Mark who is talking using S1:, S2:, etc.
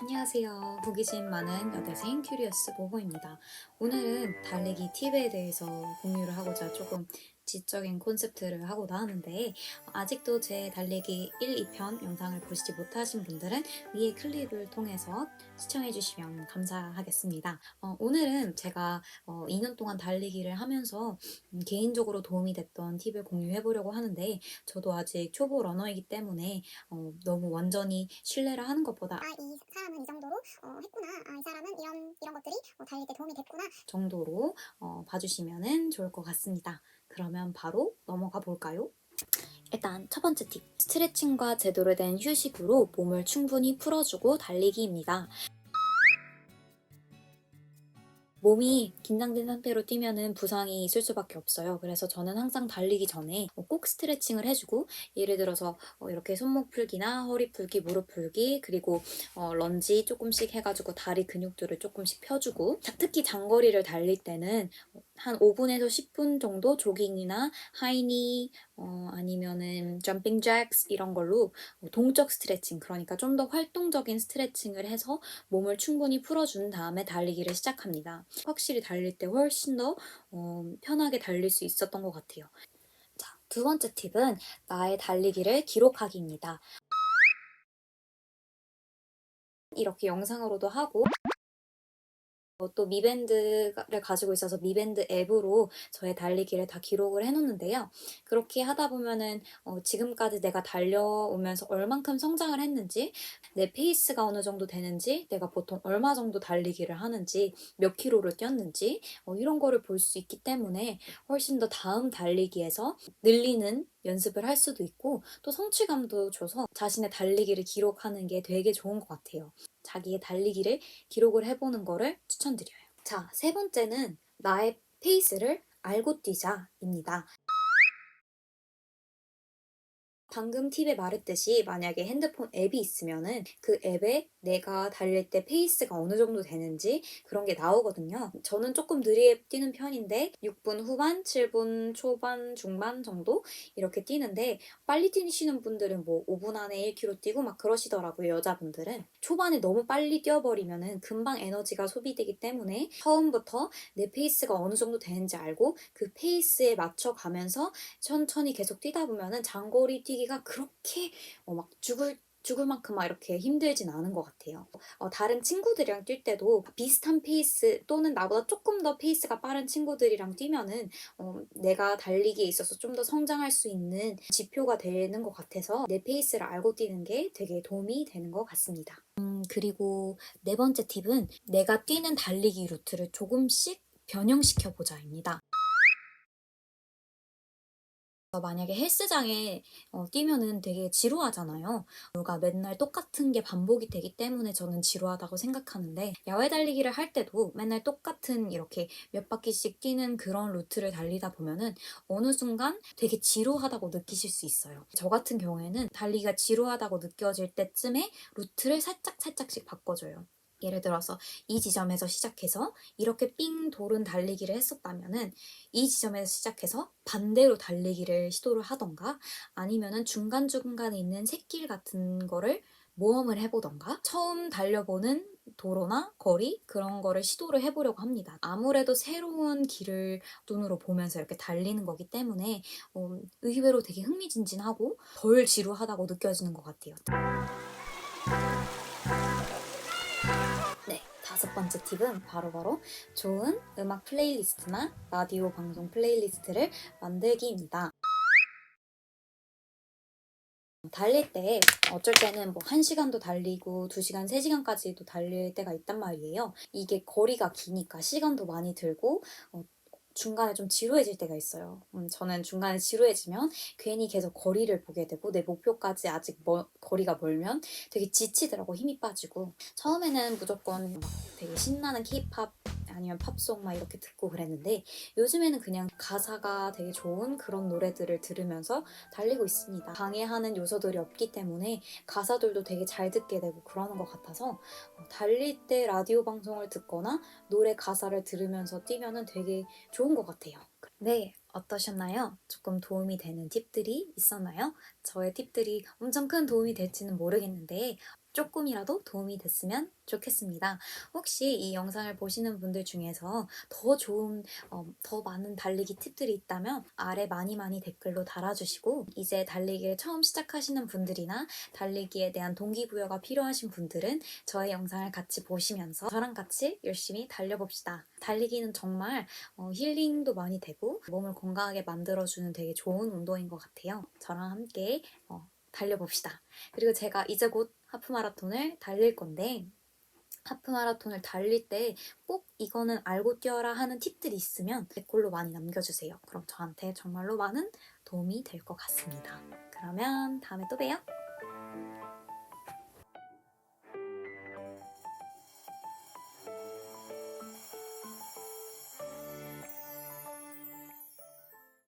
S1: 안녕하세요. 호기심 많은 여대생 큐리어스 모모입니다. 오늘은 달리기 팁에 대해서 공유를 하고자 조금 지적인 콘셉트를 하고자 하는데, 아직도 제 달리기 1, 2편 영상을 보시지 못하신 분들은 위에 클립을 통해서 시청해 주시면 감사하겠습니다. 오늘은 제가 2년 동안 달리기를 하면서 개인적으로 도움이 됐던 팁을 공유해 보려고 하는데, 저도 아직 초보 러너이기 때문에 너무 완전히 신뢰를 하는 것보다
S2: 이 사람은 이 정도로 했구나. 이 사람은 이런 것들이 달릴 때 도움이 됐구나.
S1: 정도로 봐주시면 좋을 것 같습니다. 그러면 바로 넘어가 볼까요? 일단 첫 번째 팁, 스트레칭과 제대로 된 휴식으로 몸을 충분히 풀어주고 달리기입니다. 몸이 긴장된 상태로 뛰면은 부상이 있을 수밖에 없어요. 그래서 저는 항상 달리기 전에 꼭 스트레칭을 해주고, 예를 들어서 이렇게 손목 풀기나 허리 풀기, 무릎 풀기, 그리고 런지 조금씩 해가지고 다리 근육들을 조금씩 펴주고, 특히 장거리를 달릴 때는 한 5분에서 10분 정도 조깅이나 하이니 아니면은 점핑 잭스 이런 걸로 동적 스트레칭, 그러니까 좀 더 활동적인 스트레칭을 해서 몸을 충분히 풀어준 다음에 달리기를 시작합니다. 확실히 달릴 때 훨씬 더 편하게 달릴 수 있었던 것 같아요. 자, 두 번째 팁은 나의 달리기를 기록하기입니다. 이렇게 영상으로도 하고, 또 미밴드를 가지고 있어서 미밴드 앱으로 저의 달리기를 다 기록을 해놓는데요. 그렇게 하다 보면은 지금까지 내가 달려오면서 얼만큼 성장을 했는지, 내 페이스가 어느 정도 되는지, 내가 보통 얼마 정도 달리기를 하는지, 몇 킬로를 뛰었는지 이런 거를 볼 수 있기 때문에 훨씬 더 다음 달리기에서 늘리는 연습을 할 수도 있고, 또 성취감도 줘서 자신의 달리기를 기록하는 게 되게 좋은 것 같아요. 자기의 달리기를 기록을 해보는 거를 추천드려요. 자, 세 번째는 나의 페이스를 알고 뛰자입니다. 방금 팁에 말했듯이 만약에 핸드폰 앱이 있으면은 그 앱에 내가 달릴 때 페이스가 어느 정도 되는지 그런 게 나오거든요. 저는 조금 느리게 뛰는 편인데 6분 후반, 7분 초반, 중반 정도 이렇게 뛰는데, 빨리 뛰시는 분들은 뭐 5분 안에 1km 뛰고 막 그러시더라고요, 여자분들은. 초반에 너무 빨리 뛰어버리면은 금방 에너지가 소비되기 때문에 처음부터 내 페이스가 어느 정도 되는지 알고 그 페이스에 맞춰가면서 천천히 계속 뛰다 보면은 장거리 뛰기가 그렇게 막 죽을 만큼 막 이렇게 힘들진 않은 것 같아요. 다른 친구들이랑 뛸 때도 비슷한 페이스 또는 나보다 조금 더 페이스가 빠른 친구들이랑 뛰면은 내가 달리기에 있어서 좀 더 성장할 수 있는 지표가 되는 것 같아서 내 페이스를 알고 뛰는 게 되게 도움이 되는 것 같습니다. 그리고 네 번째 팁은 내가 뛰는 달리기 루트를 조금씩 변형시켜 보자입니다. 만약에 헬스장에 뛰면은 되게 지루하잖아요. 누가 맨날 똑같은 게 반복이 되기 때문에 저는 지루하다고 생각하는데, 야외 달리기를 할 때도 맨날 똑같은 이렇게 몇 바퀴씩 뛰는 그런 루트를 달리다 보면은 어느 순간 되게 지루하다고 느끼실 수 있어요. 저 같은 경우에는 달리기가 지루하다고 느껴질 때쯤에 루트를 살짝씩 바꿔줘요. 예를 들어서 이 지점에서 시작해서 이렇게 삥 돌은 달리기를 했었다면은 이 지점에서 시작해서 반대로 달리기를 시도를 하던가, 아니면은 중간중간에 있는 샛길 같은 거를 모험을 해보던가, 처음 달려보는 도로나 거리 그런 거를 시도를 해보려고 합니다. 아무래도 새로운 길을 눈으로 보면서 이렇게 달리는 거기 때문에 의외로 되게 흥미진진하고 덜 지루하다고 느껴지는 것 같아요. 네, 다섯 번째 팁은 바로바로 좋은 음악 플레이리스트나 라디오 방송 플레이리스트를 만들기입니다. 달릴 때 어쩔 때는 뭐 1시간도 달리고 2시간, 3시간까지도 달릴 때가 있단 말이에요. 이게 거리가 기니까 시간도 많이 들고 중간에 좀 지루해질 때가 있어요. 저는 중간에 지루해지면 괜히 계속 거리를 보게 되고, 내 목표까지 아직 거리가 멀면 되게 지치더라고, 힘이 빠지고. 처음에는 무조건 막 되게 신나는 케이팝 아니면 팝송 막 이렇게 듣고 그랬는데, 요즘에는 그냥 가사가 되게 좋은 그런 노래들을 들으면서 달리고 있습니다. 방해하는 요소들이 없기 때문에 가사들도 되게 잘 듣게 되고 그러는 것 같아서 달릴 때 라디오 방송을 듣거나 노래 가사를 들으면서 뛰면은 되게 좋은 것 같아요. 네, 어떠셨나요? 조금 도움이 되는 팁들이 있었나요? 저의 팁들이 엄청 큰 도움이 될지는 모르겠는데 조금이라도 도움이 됐으면 좋겠습니다. 혹시 이 영상을 보시는 분들 중에서 더 좋은, 더 많은 달리기 팁들이 있다면 아래 많이 댓글로 달아주시고, 이제 달리기를 처음 시작하시는 분들이나 달리기에 대한 동기부여가 필요하신 분들은 저의 영상을 같이 보시면서 저랑 같이 열심히 달려봅시다. 달리기는 정말 힐링도 많이 되고 몸을 건강하게 만들어주는 되게 좋은 운동인 것 같아요. 저랑 함께 달려봅시다. 그리고 제가 이제 곧 하프마라톤을 달릴 건데, 하프마라톤을 달릴 때 꼭 이거는 알고 뛰어라 하는 팁들이 있으면 댓글로 많이 남겨주세요. 그럼 저한테 정말로 많은 도움이 될 것 같습니다. 그러면 다음에 또 봬요.